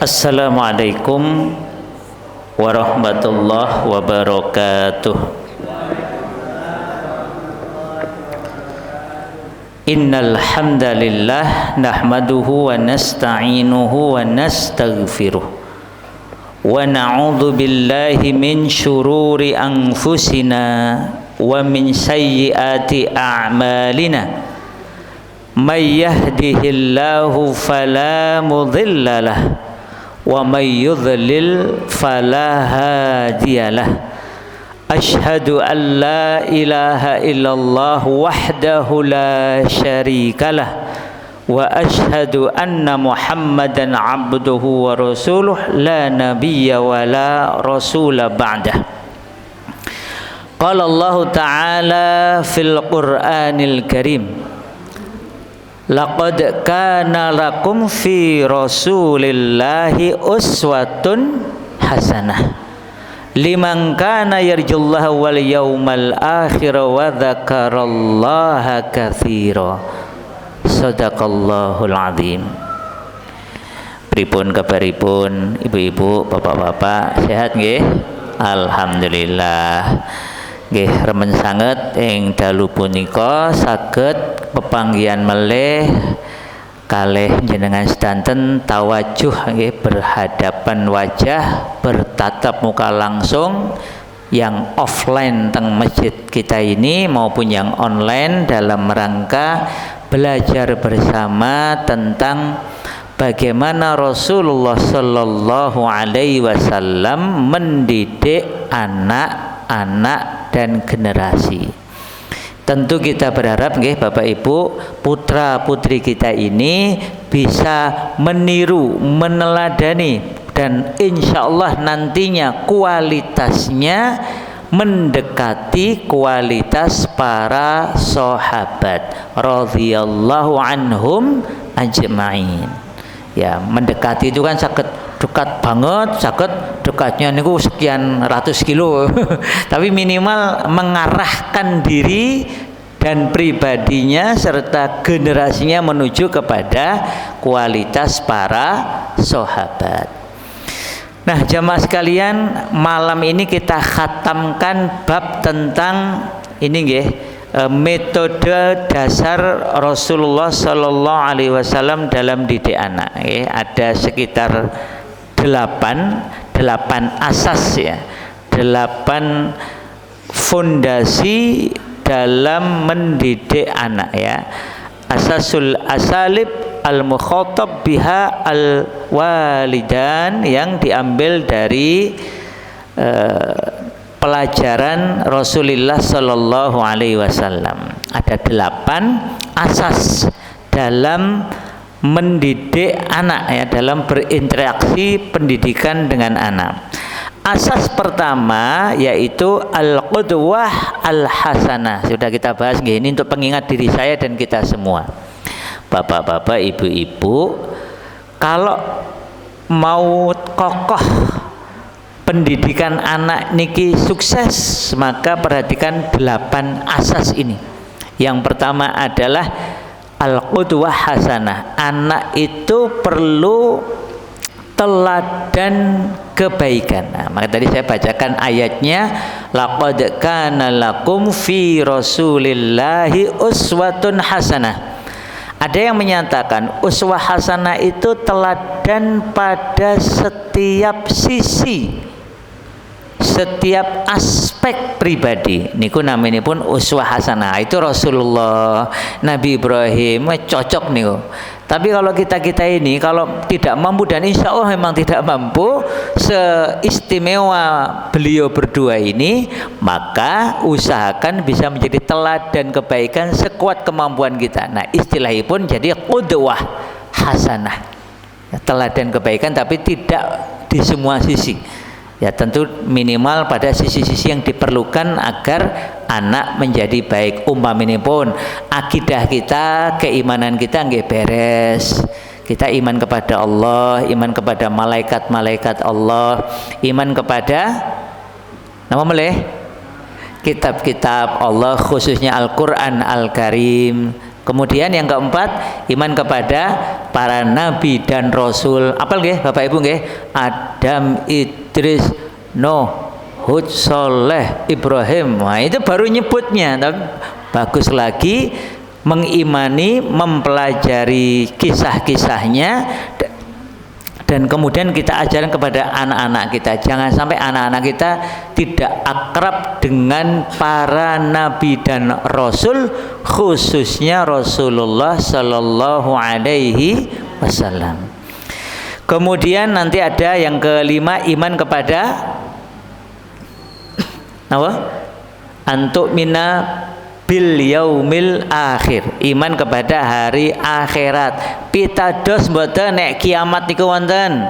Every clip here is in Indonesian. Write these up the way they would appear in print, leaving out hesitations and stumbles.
Assalamualaikum warahmatullahi wabarakatuh. Innal hamdalillah nahmaduhu wa nasta'inuhu wa nastaghfiruh wa na'udzu billahi min syururi anfusina wa min sayyiati a'malina. May yahdihillahu fala mudilla lahu wa may yudlil fala hadiyalah. Asyhadu an la ilaha illallah wahdahu la syarikalah wa asyhadu anna Muhammadan abduhu wa rasuluh la nabiyya wa la rasula ba'dah. Qala Allah ta'ala fil Qur'anil Karim, laqad kana lakum fi rasulillahi uswatun hasanah liman kana yarjullaha wal yawmal akhir wa dzakarallaha katsira. Shadaqallahul azim. Pripun kabaripun ibu-ibu, bapak-bapak, sehat nggih? Alhamdulillah. Nggih, remen sanget ing dalu punika saged pepanggihan melih kalih jenengan sedanten tawajuh nggih, berhadapan wajah, bertatap muka langsung, yang offline teng masjid kita ini maupun yang online, dalam rangka belajar bersama tentang bagaimana Rasulullah Sallallahu Alaihi Wasallam mendidik anak-anak dan generasi. Tentu kita berharap nggih Bapak Ibu, putra putri kita ini bisa meniru, meneladani, dan insya Allah nantinya kualitasnya mendekati kualitas para sahabat radhiyallahu anhum ajma'in. Ya, mendekati itu kan sakit dekat banget, sakit dekatnya niku sekian ratus kilo tapi minimal mengarahkan diri dan pribadinya serta generasinya menuju kepada kualitas para sahabat. Nah, jamaah sekalian, malam ini kita khatamkan bab tentang ini nggih, metode dasar Rasulullah Sallallahu Alaihi Wasallam dalam didik anak. Ada sekitar 8 asas ya, 8 fondasi dalam mendidik anak ya. Asasul asalib al-mukhatab biha al-walidan, yang diambil dari pelajaran Rasulullah Sallallahu Alaihi Wasallam. Ada 8 asas dalam mendidik anak ya, dalam berinteraksi pendidikan dengan anak. Asas pertama yaitu al-qudwah al-hasanah. Sudah kita bahas nggih, ini untuk pengingat diri saya dan kita semua. Bapak-bapak, ibu-ibu, kalau mau kokoh pendidikan anak niki sukses, maka perhatikan 8 asas ini. Yang pertama adalah al-qudwah hasanah. Anak itu perlu teladan kebaikan. Nah, maka tadi saya bacakan ayatnya, laqad kana lakum fi rasulillahi uswatun hasanah. Ada yang menyatakan uswah hasanah itu teladan pada setiap sisi, setiap aspek pribadi. Niku namanya pun uswah hasanah. Itu Rasulullah, Nabi Ibrahim cocok niku. Tapi kalau kita ini kalau tidak mampu, dan insya Allah memang tidak mampu seistimewa beliau berdua ini, maka usahakan bisa menjadi teladan kebaikan sekuat kemampuan kita. Nah, istilahnya pun jadi qudwah hasanah, teladan kebaikan, tapi tidak di semua sisi. Ya, tentu minimal pada sisi-sisi yang diperlukan agar anak menjadi baik. Umpamanya pun akidah kita, keimanan kita nggih beres. Kita iman kepada Allah, iman kepada malaikat-malaikat Allah, iman kepada nama meleh kitab-kitab Allah, khususnya Al-Quran Al-Karim, Kemudian yang keempat, iman kepada para nabi dan rasul. Apal nggih Bapak Ibu nggih? Adam, Idris, Nuh, Hud, Soleh, Ibrahim. Nah, itu baru nyebutnya. Tapi bagus lagi mengimani, mempelajari kisah-kisahnya, dan kemudian kita ajarkan kepada anak-anak kita. Jangan sampai anak-anak kita tidak akrab dengan para nabi dan rasul, khususnya Rasulullah Sallallahu Alaihi Wasallam. Kemudian nanti ada yang kelima, iman kepada apa? Antuk mina bil yaumil akhir, iman kepada hari akhirat. Pitados mboten nek kiamat niku wonten,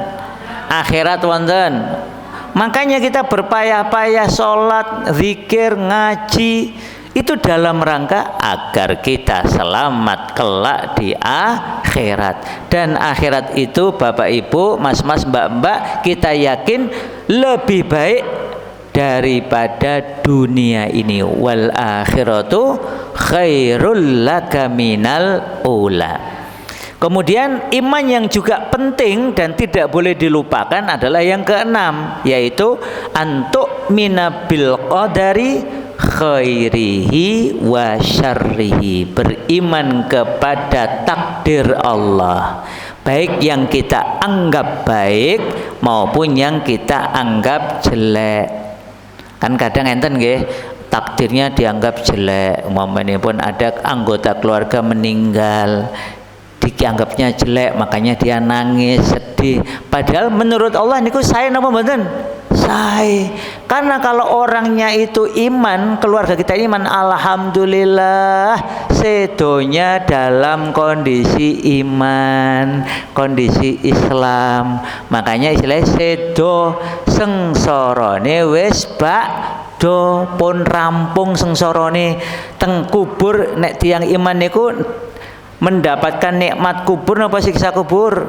akhirat wonten. Makanya kita berpayah-payah salat, zikir, ngaji itu dalam rangka agar kita selamat kelak di akhirat. Dan akhirat itu Bapak Ibu, Mas-mas, Mbak-mbak, kita yakin lebih baik daripada dunia ini. Wal akhiratu khairul laka minal ula. Kemudian iman yang juga penting dan tidak boleh dilupakan adalah yang keenam, yaitu antuk minabil qadari khairihi wa syarrihi, beriman kepada takdir Allah, baik yang kita anggap baik maupun yang kita anggap jelek. Kan kadang enten nggih, takdirnya dianggap jelek, umpamanya pun ada anggota keluarga meninggal, dianggapnya jelek, makanya dia nangis, sedih. Padahal menurut Allah niku sae napa mboten? Sae. Karena kalau orangnya itu iman, keluarga kita iman, alhamdulillah sedonya dalam kondisi iman, kondisi Islam. Makanya istilah sedo sengsorone wis bakdo, pun rampung sengsorone. Teng kubur nek tiang iman niku mendapatkan nikmat kubur napa siksa kubur?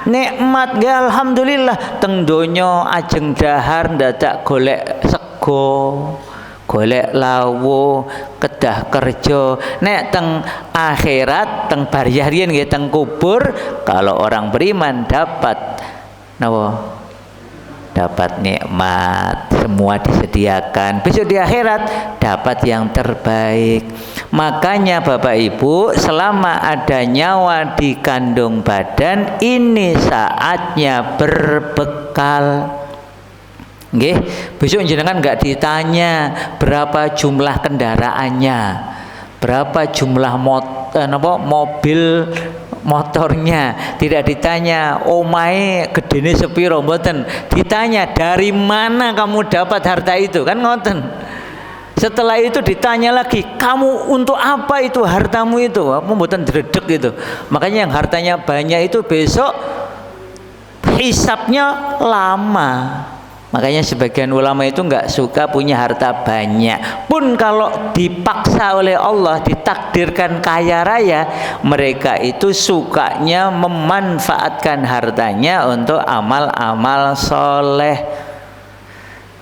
Nikmat nggih, alhamdulillah. Teng donya ajeng dahar ndadak golek sego, golek lawo, kedah kerja. Nek teng akhirat, teng bariyah riyen nggih, teng kubur, kalau orang beriman dapat napa? Dapat nikmat, semua disediakan. Besok di akhirat dapat yang terbaik. Makanya Bapak Ibu, selama ada nyawa di kandung badan, ini saatnya berbekal. Nggih, besok jenengan enggak ditanya berapa jumlah kendaraannya, berapa jumlah mobil motornya, tidak ditanya omahe gedene sepiro, mboten. Ditanya dari mana kamu dapat harta itu, kan ngoten. Setelah itu ditanya lagi, kamu untuk apa itu hartamu itu? Apa mboten dredeg itu. Makanya yang hartanya banyak itu besok hisapnya lama. Makanya sebagian ulama itu enggak suka punya harta banyak. Pun kalau dipaksa oleh Allah, ditakdirkan kaya raya, mereka itu sukanya memanfaatkan hartanya untuk amal-amal soleh.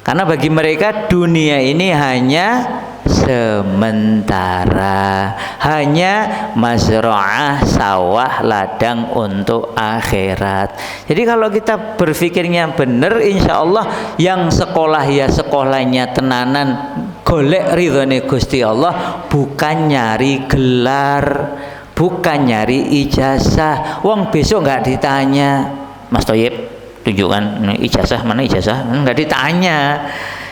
Karena bagi mereka dunia ini hanya sementara, hanya mazra'ah, sawah ladang untuk akhirat. Jadi kalau kita berpikirnya benar, insya Allah yang sekolah ya sekolahnya tenanan, golek ridhone Gusti Allah, bukan nyari gelar, bukan nyari ijazah. Wong besok nggak ditanya, Mas Thoyib tunjukkan ijazah, mana ijazah, nggak ditanya.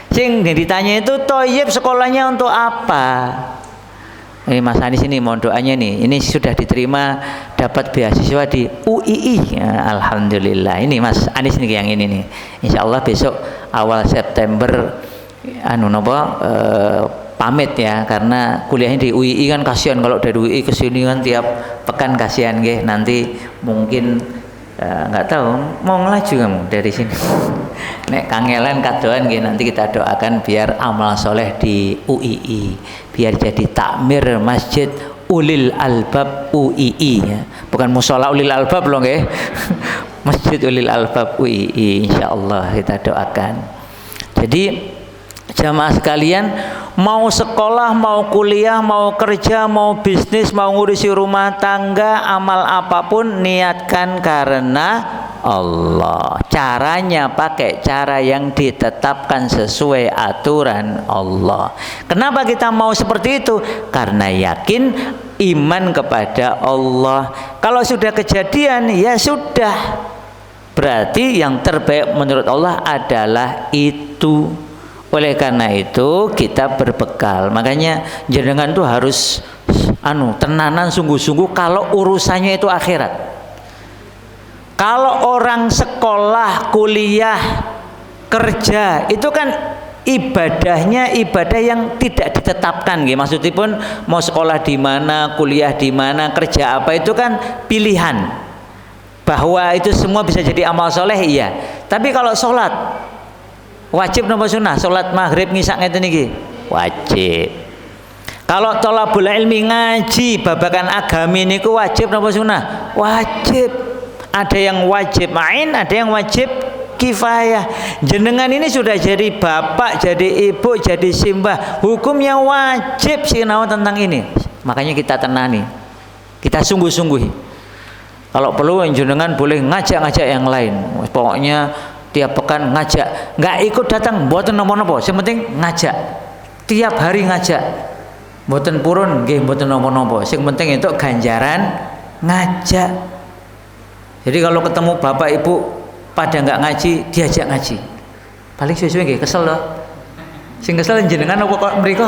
Sing ditanya itu Thoyib sekolahnya untuk apa? Ini Mas Anis ini mohon doanya nih. Ini sudah diterima dapat beasiswa di UII. Ya, alhamdulillah. Ini Mas Anis nih yang ini nih. Insya Allah besok awal September pamit ya, karena kuliahnya di UII kan kasihan kalau dari UII ke sini kan tiap pekan kasihan nggih. Nanti mungkin nggak tahu mau ngelaju kamu dari sini. Nek kangelan kadoan nggih, nanti kita doakan biar amal soleh di UII, biar jadi takmir Masjid Ulil Albab UII ya. Bukan musola Ulil Albab loh nggih. Masjid Ulil Albab UII, insyaallah kita doakan. Jadi Jamaah sekalian, mau sekolah, mau kuliah, mau kerja, mau bisnis, mau ngurusi rumah tangga, amal apapun niatkan karena Allah. Caranya pakai cara yang ditetapkan sesuai aturan Allah. Kenapa kita mau seperti itu? Karena yakin iman kepada Allah. Kalau sudah kejadian, ya sudah. Berarti yang terbaik menurut Allah adalah itu. Oleh karena itu kita berbekal. Makanya jenengan tuh harus tenanan sungguh-sungguh kalau urusannya itu akhirat. Kalau orang sekolah, kuliah, kerja itu kan ibadahnya ibadah yang tidak ditetapkan nggih. Maksudipun mau sekolah di mana, kuliah di mana, kerja apa itu kan pilihan. Bahwa itu semua bisa jadi amal soleh, iya. Tapi kalau sholat wajib napa sunah? Salat maghrib ngisak ngeten iki wajib. Kalau thalabul ilmi ngaji babakan agami niku wajib napa sunah? Wajib. Ada yang wajib main, ada yang wajib kifayah. Jenengan ini sudah jadi bapak, jadi ibu, jadi simbah, hukumnya wajib sinau tentang ini. Makanya kita tenani, kita sungguh-sungguhi. Kalau perlu jenengan boleh ngajak-ngajak yang lain. Pokoknya tiap pekan ngajak, nggak ikut datang mboten napa-napa, yang penting ngajak. Tiap hari ngajak, mboten purun nggih mboten napa-napa, yang penting itu ganjaran ngajak. Jadi kalau ketemu bapak ibu pada nggak ngaji, diajak ngaji. Paling suwe-suwe nggih kesel loh. Sing kesel jenengan apa kok mriko?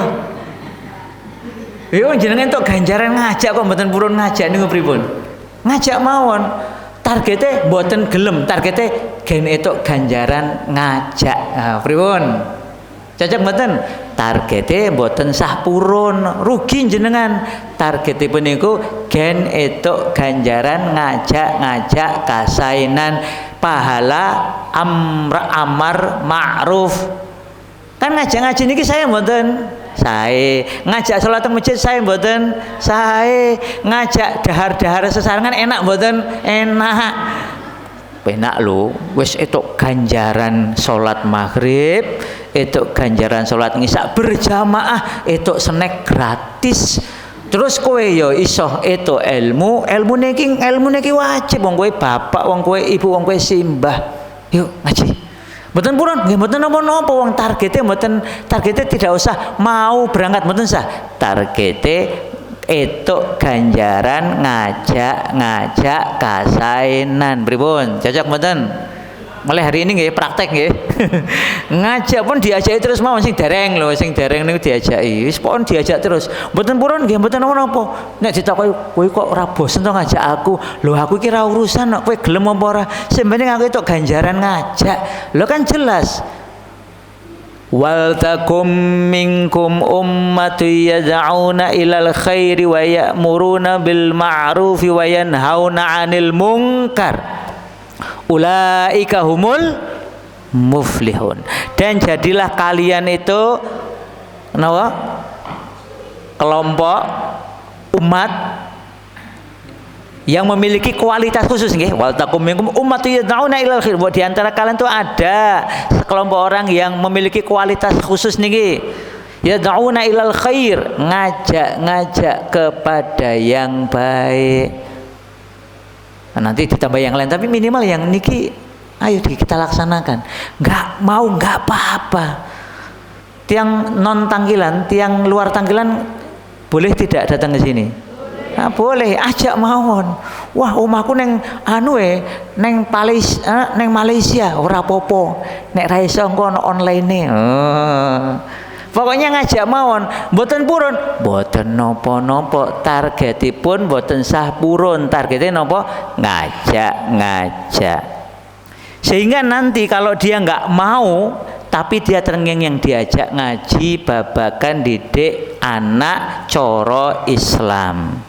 Yo jenengan entuk ganjaran ngajak kok mboten purun ngajak niku pripun? Ngajak mawon. Targetnya mboten gelem, targetnya gen itu ganjaran ngajak. Nah, pripun? Cocok mboten? Targetnya mboten sah purun, rugi jenengan. Targetipun niku gen itu ganjaran ngajak kasainan pahala amar ma'ruf. Kan ngajak ngaji niki saya mboten sae, ngajak salat teng masjid saya mboten sae, ngajak dahar-dahar sesarengan enak mboten enak. Penak lho, wis itu ganjaran salat maghrib, itu ganjaran salat ngisak berjamaah, itu snack gratis. Terus kowe yo iso itu ilmu niki wajib wong kowe bapak, wong kowe ibu, wong kowe simbah. Yuk ngaji. Mboten purun, nggih mboten napa-napa wong targetnya tidak usah mau berangkat mboten sah. Targetnya itu ganjaran ngajak kasainan. Pripun? Cocok mboten? Mulai hari ini nggih praktek nggih. Ngajak pun diajaki terus mawon sing dereng lho, sing dereng niku diajaki. Wis pokon diajak terus. Mboten purun nggih mboten napa-napa. Nek ditakoki kowe kok ora bosen to ngajak aku? Lho aku iki ora urusan kok kowe gelem apa ora. Sing penting aku itu ganjaran ngajak. Lho kan jelas. Wal takum minkum ummatun yad'una ilal khairi wa ya'muruna bil ma'rufi wa yanhauna 'anil munkar. Ulaika humul muflihun. Dan jadilah kalian itu kelompok umat yang memiliki kualitas khusus nggih. Wal takum minkum ummatun yad'una ilal khair. Di antara kalian itu ada sekelompok orang yang memiliki kualitas khusus niki. Yad'una ilal khair, ngajak kepada yang baik. Nah, nanti ditambah yang lain, tapi minimal yang niki ayo kita laksanakan. Nggak mau nggak apa-apa. Tiang non tangkilan, tiang luar tangkilan boleh tidak datang ke sini? Nah, boleh, ajak mawon. Wah, omahku neng neng Malaysia ora popo. Nek ra iso engko online. Pokoknya ngajak mawon, mboten purun, mboten napa-napa, targetipun mboten sah purun, targetnya napa? Ngajak. Sehingga nanti kalau dia nggak mau, tapi dia terengeng yang diajak ngaji babakan didik anak coro Islam.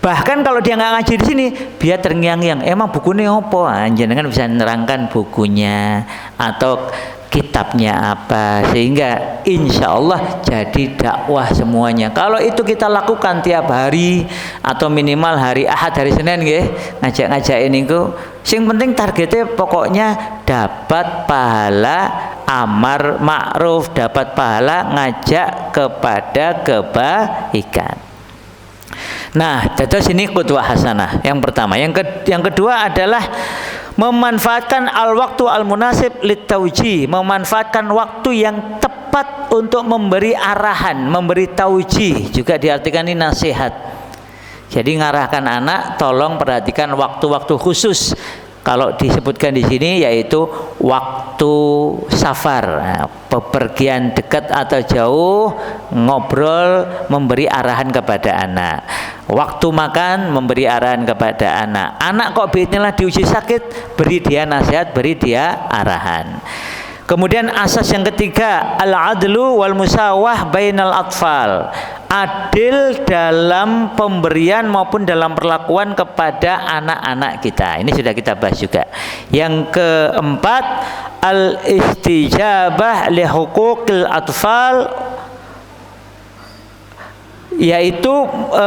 Bahkan kalau dia nggak ngaji di sini, dia terngiang-ngiang. Emang bukunya apa? Jenengan bisa nerangkan bukunya atau kitabnya apa, sehingga insya Allah jadi dakwah semuanya. Kalau itu kita lakukan tiap hari atau minimal hari Ahad, hari Senin nggih, ngajak-ngajak ini ku. Sing penting targetnya pokoknya dapat pahala amar ma'ruf, dapat pahala ngajak kepada kebaikan. Nah, terus ini qudwah hasanah yang pertama. Yang kedua adalah memanfaatkan al-waktu al-munasib litauji, memanfaatkan waktu yang tepat untuk memberi arahan, memberi tauji, juga diartikan ini nasihat. Jadi ngarahkan anak, tolong perhatikan waktu-waktu khusus. Kalau disebutkan di sini yaitu waktu safar, nah, bepergian dekat atau jauh, ngobrol, memberi arahan kepada anak. Waktu makan, memberi arahan kepada anak. Anak kok bismillah diuji sakit, beri dia nasihat, beri dia arahan. Kemudian asas yang ketiga, al-adlu wal musawah bainal atfal. Adil dalam pemberian maupun dalam perlakuan kepada anak-anak kita. Ini sudah kita bahas juga. Yang keempat, al-istijabah li huquqil atfal, yaitu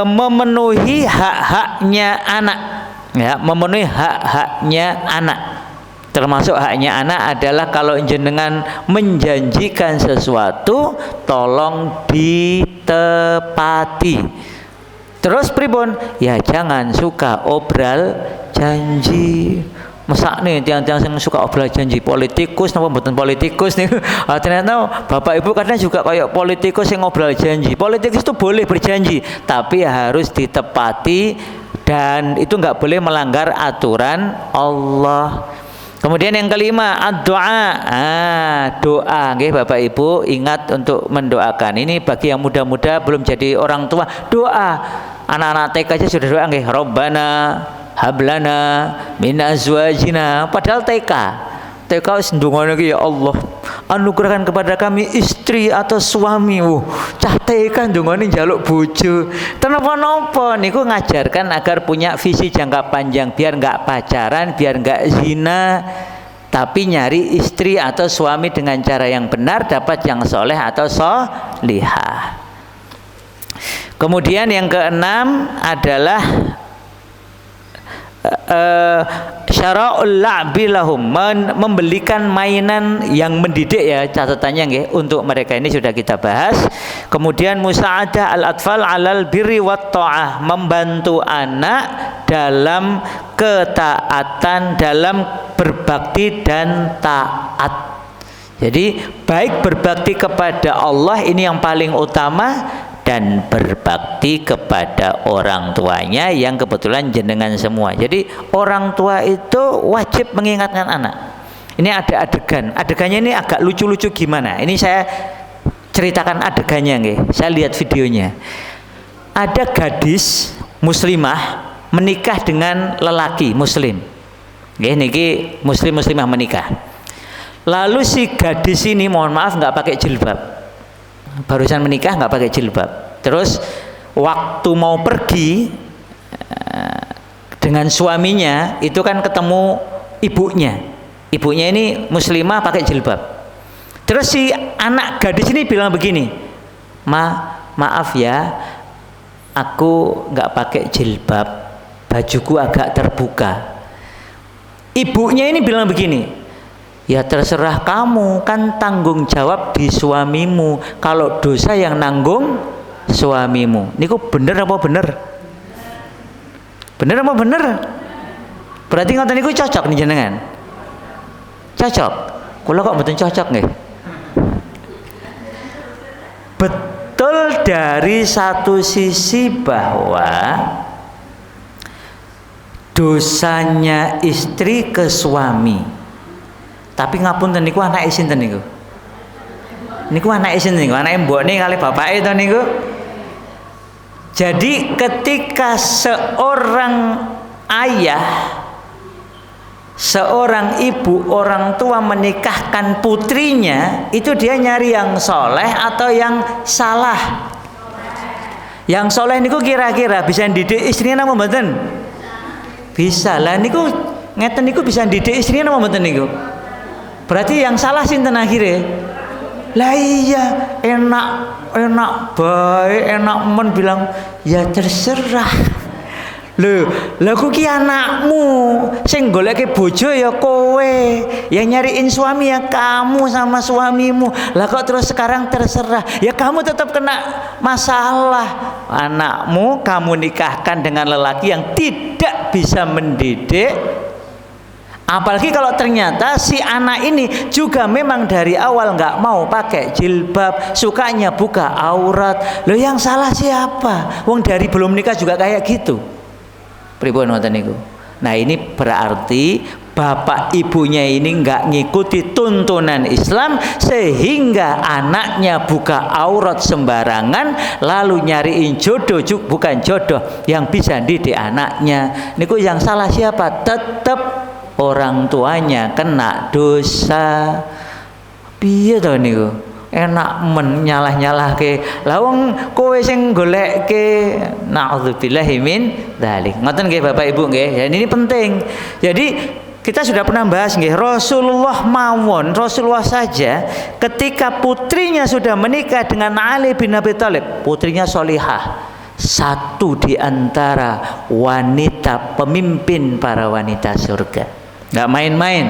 memenuhi hak-haknya anak. Ya, memenuhi hak-haknya anak. Termasuk haknya anak adalah kalau jenengan menjanjikan sesuatu, tolong ditepati. Terus pripun? Ya jangan suka obral janji. Masa nih tiang-tiang yang suka obral janji, politikus napa mboten politikus nih. Ternyata Bapak Ibu kadang juga kayak politikus yang obral janji. Politikus itu boleh berjanji, tapi harus ditepati dan itu nggak boleh melanggar aturan Allah. Kemudian yang kelima, doa. Doa, nggih Bapak Ibu, ingat untuk mendoakan. Ini bagi yang muda-muda belum jadi orang tua, doa. Anak-anak TK aja sudah doa nggih, Rabbana hablana min azwajina. Padahal TK wis ndongane iki, ya Allah, anugerahkan kepada kami istri atau suami. Cah TK ndongane njaluk bojo. Kenapa-napa niku ngajarkan agar punya visi jangka panjang, biar enggak pacaran, biar enggak zina, tapi nyari istri atau suami dengan cara yang benar, dapat yang soleh atau solihah. Kemudian yang keenam adalah syara'ul la'bi lahum, membelikan mainan yang mendidik, ya catatannya nggih, untuk mereka. Ini sudah kita bahas. Kemudian musa'adah al-atfal 'alal birri wat ta'ah, membantu anak dalam ketaatan, dalam berbakti dan taat. Jadi baik berbakti kepada Allah, ini yang paling utama, dan berbakti kepada orang tuanya yang kebetulan jenengan semua. Jadi orang tua itu wajib mengingatkan anak. Ini ada adegannya ini agak lucu-lucu gimana. Ini saya ceritakan adegannya nggih. Saya lihat videonya. Ada gadis muslimah menikah dengan lelaki muslim. Nggih niki muslimah menikah. Lalu si gadis ini mohon maaf nggak pakai jilbab. Barusan menikah nggak pakai jilbab. Terus waktu mau pergi dengan suaminya itu kan ketemu ibunya. Ibunya ini muslimah pakai jilbab. Terus si anak gadis ini bilang begini, maaf ya, aku nggak pakai jilbab, bajuku agak terbuka. Ibunya ini bilang begini, ya terserah kamu, kan tanggung jawab di suamimu. Kalau dosa yang nanggung suamimu. Niku bener apa bener? Bener apa bener? Berarti ngoten niku cocok nih jenengan. Cocok. Kula kok mboten cocok nggih. Betul dari satu sisi bahwa dosanya istri ke suami. Tapi ngapunten niku anake sinten niku? Niku anake sinten niku? Anake mbokne kali bapake to niku. Jadi ketika seorang ayah, seorang ibu, orang tua menikahkan putrinya, itu dia nyari yang soleh atau yang salah? Yang soleh niku kira-kira bisa didik istrinya napa mboten? Bisa. Lah niku ngeten niku bisa didik istrinya napa mboten niku? Berarti yang salah sinten akhirnya? Lah iya, enak baik, enak men bilang ya terserah. Lho ku ki anakmu, sing goleke bojo ya kowe, yang nyariin suami ya kamu sama suamimu. Lah kok terus sekarang terserah? Ya kamu tetap kena masalah. Anakmu kamu nikahkan dengan lelaki yang tidak bisa mendidik. Apalagi kalau ternyata si anak ini juga memang dari awal nggak mau pakai jilbab, sukanya buka aurat. Loh yang salah siapa? Wong dari belum nikah juga kayak gitu. Pripun ngoten niku. Nah ini berarti bapak ibunya ini nggak ngikuti tuntunan Islam sehingga anaknya buka aurat sembarangan lalu nyariin jodoh bukan jodoh yang bisa didik anaknya. Niku yang salah siapa? Tetap orang tuanya kena dosa. Piye to niku? Enak men nyalah-nyalahke. Lah wong kowe sing goleke naudzubillahi min dzalik. Ngoten nggih Bapak Ibu nggih. Ya ini penting. Jadi kita sudah pernah bahas nggih, Rasulullah mawon, Rasulullah saja ketika putrinya sudah menikah dengan Ali bin Abi Thalib, putrinya solihah, satu di antara wanita pemimpin para wanita surga. Nggak main-main.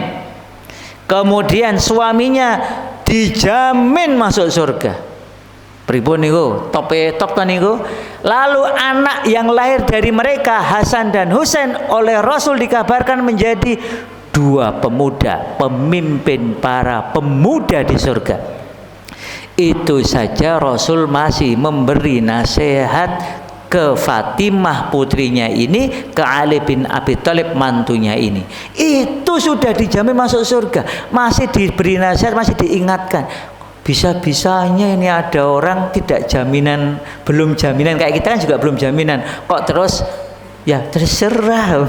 Kemudian suaminya dijamin masuk surga. Pripun niku? Top to niku. Lalu anak yang lahir dari mereka Hasan dan Husain oleh Rasul dikabarkan menjadi dua pemuda, pemimpin para pemuda di surga. Itu saja Rasul masih memberi nasihat ke Fatimah putrinya ini, ke Ali bin Abi Thalib mantunya ini. Itu sudah dijamin masuk surga. Masih diberi nasihat, masih diingatkan. Bisa-bisanya ini ada orang tidak jaminan, belum jaminan kayak kita kan juga belum jaminan. Kok terus ya terserah?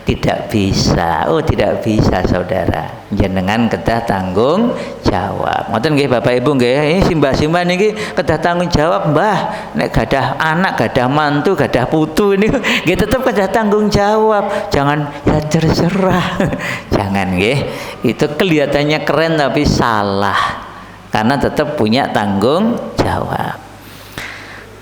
Tidak bisa. Oh tidak bisa saudara. Jenengan kedah tanggung jawab. Ngoten nggih Bapak Ibu nggih. Ini simbah-simbah niki kedah tanggung jawab, Mbah. Nek gadah anak, gadah mantu, gadah putu ini nggih tetep kedah tanggung jawab. Jangan ya terserah. Jangan nggih. Itu kelihatannya keren tapi salah. Karena tetap punya tanggung jawab.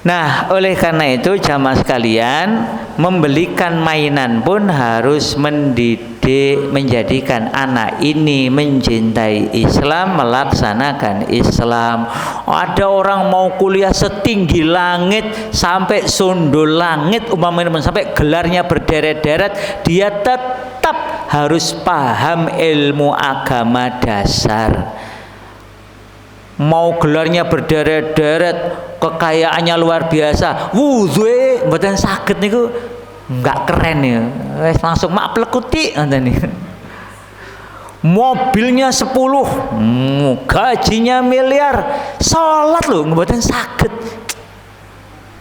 Nah, oleh karena itu jamaah sekalian, membelikan mainan pun harus mendidik, menjadikan anak ini mencintai Islam, melaksanakan Islam. Ada orang mau kuliah setinggi langit sampai sundul langit, umpamanya sampai gelarnya berderet-deret, dia tetap harus paham ilmu agama dasar. Mau gelarnya berderet-deret, kekayaannya luar biasa, wuduhe mboten saged niku enggak keren ya. Wis langsung mak plekuti ngoten niku. Mobilnya 10, gajinya miliar, salat lho mboten saged.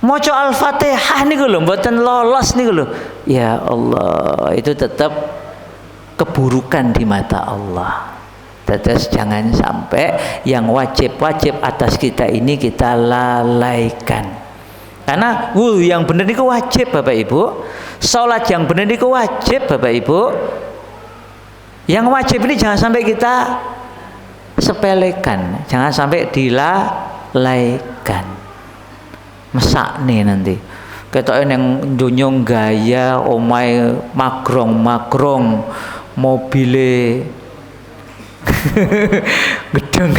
Maca Al-Fatihah niku lho mboten lolos niku lho. Ya Allah, itu tetap keburukan di mata Allah. Terus jangan sampai yang wajib-wajib atas kita ini kita lalaikan. Karena yang benar itu wajib Bapak Ibu. Sholat yang benar itu wajib Bapak Ibu. Yang wajib ini jangan sampai kita sepelekan, jangan sampai dilalaikan. Mesakne nanti. Ketoke yang dunyong gaya omahe magrong-magrong, mobile gedeng,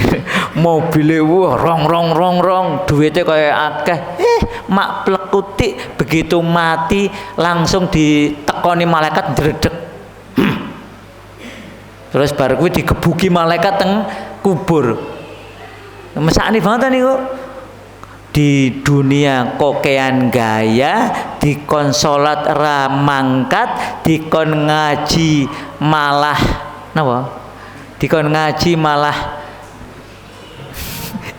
mobile wah rong, duitnya kayak akeh. Mak plekuti begitu mati langsung ditekoni malaikat dredeg. Terus baru kuwi digebuki malaikat teng kubur. Mesakne banget niku. Di dunia kokean gaya, dikon salat ra mangkat, dikon ngaji malah napa? Dikon ngaji malah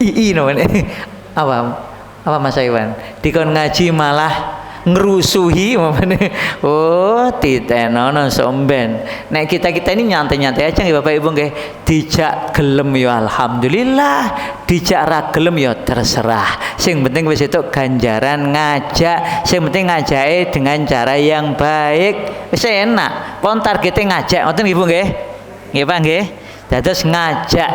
namanya apa Mas Iwan, dikon ngaji malah ngerusuhi mamane. Oh titenono somben. Nek kita ini nyantai-nyantai aja nggih Bapak Ibu nggih. Dijak gelem ya alhamdulillah, dijak ra gelem ya terserah. Sing penting wis itu ganjaran ngajak, sing penting ngajake dengan cara yang baik. Wis enak. Pon targete ngajak ngoten nggih Bu nggih. Nggih Pak nggih. Dados ngajak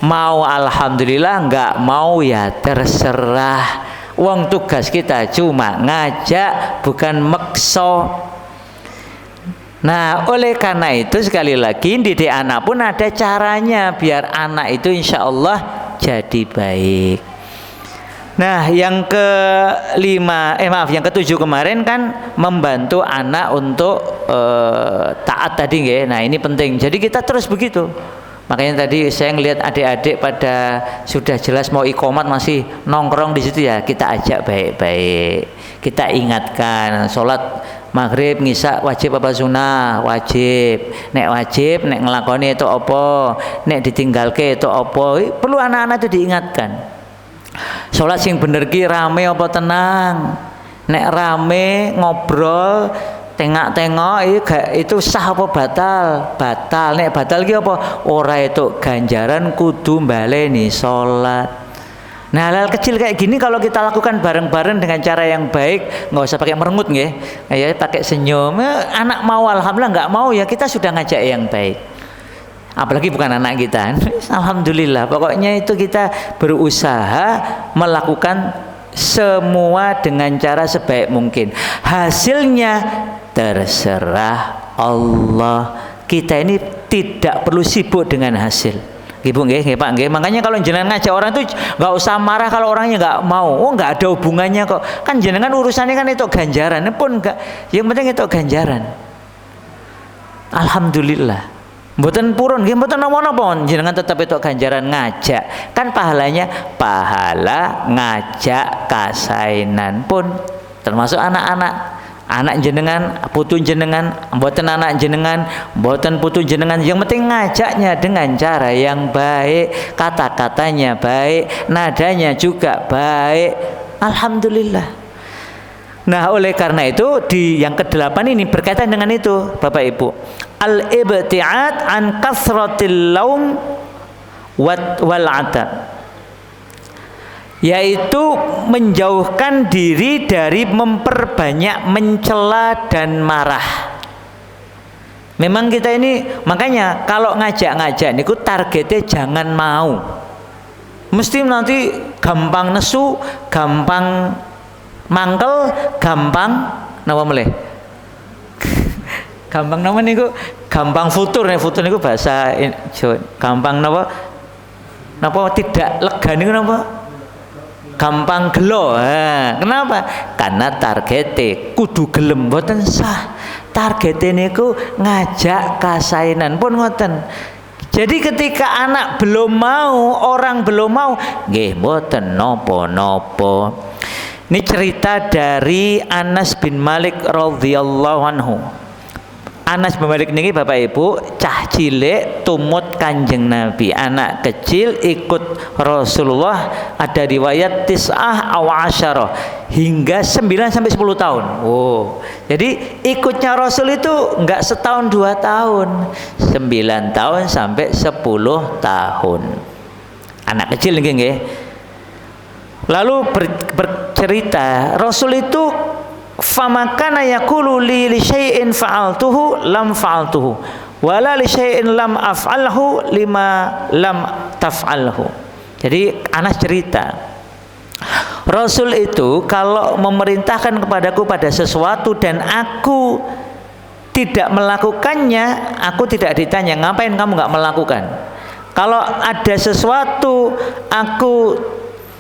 mau alhamdulillah, enggak mau ya terserah. Wong tugas kita cuma ngajak, bukan mekso. Nah, oleh karena itu sekali lagi didik anak pun ada caranya biar anak itu insya Allah jadi baik. Nah, yang yang ketujuh kemarin kan membantu anak untuk taat tadi nggih. Nah, ini penting. Jadi kita terus begitu. Makanya tadi saya ngelihat adik-adik pada sudah jelas mau iqomat masih nongkrong di situ ya, kita ajak baik-baik. Kita ingatkan sholat maghrib ngisa wajib apa sunnah? Wajib. Nek wajib, nek ngelakoni itu apa? Nek ditinggalke itu apa? Perlu anak-anak itu diingatkan. Sholat sing bener ki rame apa tenang? Nek rame ngobrol tengok-tengok itu sah apa batal? Batal. Nek batal ki apa? Ora itu ganjaran kudu baleni sholat. Nah, hal-hal kecil kayak gini kalau kita lakukan bareng-bareng dengan cara yang baik, nggak usah pakai merengut nggih. Ya pakai senyum. Anak mau alhamdulillah, nggak mau ya kita sudah ngajak yang baik. Apalagi bukan anak kita. Alhamdulillah. Pokoknya itu kita berusaha melakukan semua dengan cara sebaik mungkin. Hasilnya terserah Allah. Kita ini tidak perlu sibuk dengan hasil. Ibu nggih, Pak nggih. Makanya kalau jenengan ngajak orang itu nggak usah marah kalau orangnya nggak mau. Oh, nggak ada hubungannya kok. Kan jenengan urusannya kan itu ganjaran. Pun enggak. Yang penting itu ganjaran. Alhamdulillah. Mboten purun nggih, mboten napa-napa. Jenengan tetap itu ganjaran ngajak. Kan pahalanya pahala ngajak kasainan pun termasuk anak-anak. Anak jenengan, putu jenengan, mboten anak jenengan, mboten putu jenengan, yang penting ngajaknya dengan cara yang baik, kata-katanya baik, nadanya juga baik. Alhamdulillah. Nah, oleh karena itu di yang ke-8 ini berkaitan dengan itu, Bapak Ibu. Al-ibti'ad an kasratil laum wal 'atab. Yaitu menjauhkan diri dari memperbanyak mencela dan marah. Memang kita ini makanya kalau ngajak-ngajak niku targetnya jangan mau. Mesti nanti gampang nesu, gampang mangkel, gampang napa meleh? Gampang napa niku? Gampang futur nih, futur niku bahasa Jawa. Gampang napa? Napa tidak lega niku napa? Gampang gelo. Kenapa? Karena targetnya kudu gelem mboten sah. Targetnya niku ngajak kasainan pun ngoten. Jadi ketika anak belum mau, orang belum mau, nggih mboten napa-napa. Ini cerita dari Anas bin Malik radhiyallahu anhu. Anas bin Malik niki Bapak Ibu cah cilik tumut Kanjeng Nabi, anak kecil ikut Rasulullah, ada riwayat tis'ah aw asyarah hingga 9 sampai 10 tahun. Oh, jadi ikutnya Rasul itu enggak setahun 2 tahun, 9 tahun sampai 10 tahun. Anak kecil nggih. Lalu bercerita Rasul itu famakana yaqulu li syai'in fa'altuhu lam fa'altuhu wala li syai'in lam af'alhu lima lam taf'alhu. Jadi Anas cerita Rasul itu kalau memerintahkan kepadaku pada sesuatu dan aku tidak melakukannya, aku tidak ditanya ngapain kamu nggak melakukan. Kalau ada sesuatu aku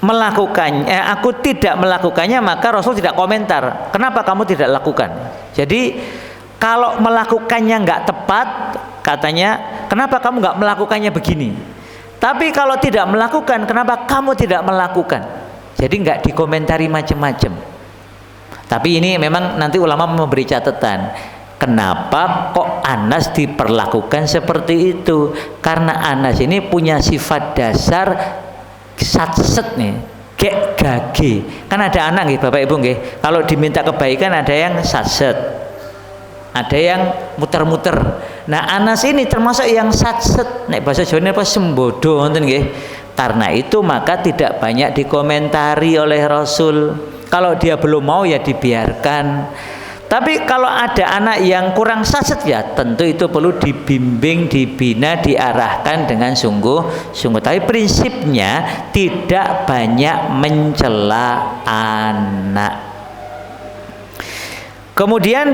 melakukannya, aku tidak melakukannya, maka Rasul tidak komentar kenapa kamu tidak lakukan. Jadi kalau melakukannya nggak tepat, katanya kenapa kamu nggak melakukannya begini. Tapi kalau tidak melakukan, kenapa kamu tidak melakukan. Jadi nggak dikomentari macam-macam. Tapi ini memang nanti ulama memberi catatan kenapa kok Anas diperlakukan seperti itu. Karena Anas ini punya sifat dasar satset nih, gek gage. Kan ada anak nggih Bapak Ibu nggih, kalau diminta kebaikan ada yang satset, ada yang muter-muter. Nah, Anas ini termasuk yang satset. Nek bahasa Jawa apa sembodo ngoten nggih. Karena itu maka tidak banyak dikomentari oleh Rasul. Kalau dia belum mau ya dibiarkan. Tapi kalau ada anak yang kurang saset ya tentu itu perlu dibimbing, dibina, diarahkan dengan sungguh-sungguh. Tapi prinsipnya tidak banyak mencela anak. Kemudian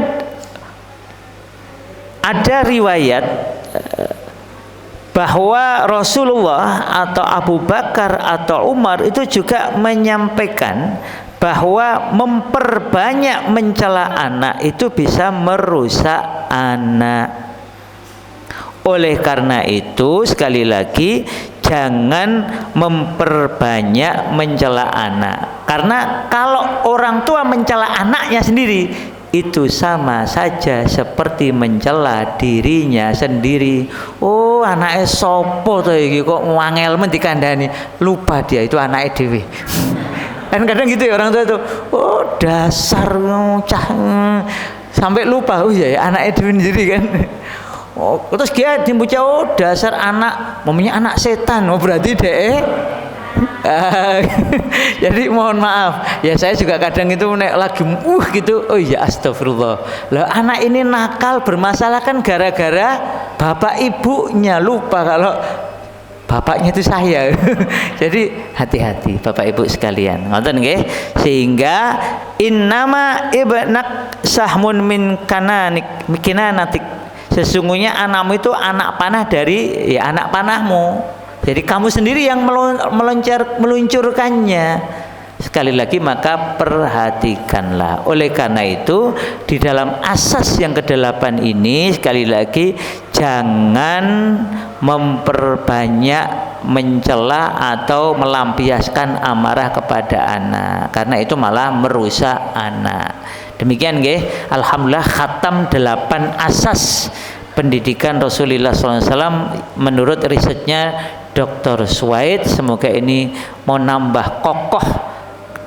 ada riwayat bahwa Rasulullah atau Abu Bakar atau Umar itu juga menyampaikan bahwa memperbanyak mencela anak itu bisa merusak anak. Oleh karena itu sekali lagi jangan memperbanyak mencela anak. Karena kalau orang tua mencela anaknya sendiri itu sama saja seperti mencela dirinya sendiri. Oh, anaknya sopo to iki kok wangel men dikandani, lupa dia itu anaknya dhewe. Kan kadang gitu ya orang tua itu. Oh, dasar cah, sampai lupa. Oh iya ya anaknya dhewe sendiri kan. Oh, terus dia dibuca, oh dasar anak, mamanya anak setan. Oh berarti deh. Jadi mohon maaf ya, saya juga kadang itu lagi gitu, oh iya astagfirullah, lah anak ini nakal bermasalah kan gara-gara bapak ibunya, lupa kalau bapaknya itu saya. Jadi hati-hati bapak ibu sekalian, ngoten nggih. Sehingga innama ibnak sahmun min kinanatik, sesungguhnya anakmu itu anak panah dari ya anak panahmu. Jadi kamu sendiri yang meluncurkannya. Sekali lagi maka perhatikanlah. Oleh karena itu di dalam asas yang ke-8 ini sekali lagi jangan memperbanyak mencela atau melampiaskan amarah kepada anak, karena itu malah merusak anak. Demikian nggih, alhamdulillah khatam 8 asas pendidikan Rasulullah SAW menurut risetnya Dr. Suwaid. Semoga ini mau nambah kokoh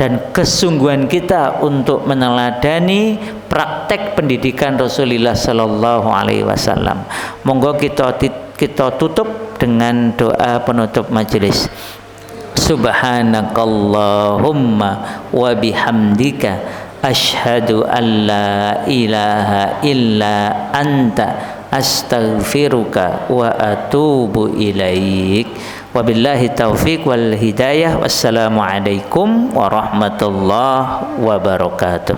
dan kesungguhan kita untuk meneladani praktek pendidikan Rasulullah Sallallahu Alaihi Wasallam. Monggo kita tutup dengan doa penutup majelis. Subhanakallahumma wa bihamdika asyhadu an la ilaha illa anta astaghfiruka wa atubu ilaik. Wabillahi taufiq wal hidayah. Wassalamualaikum warahmatullahi wabarakatuh.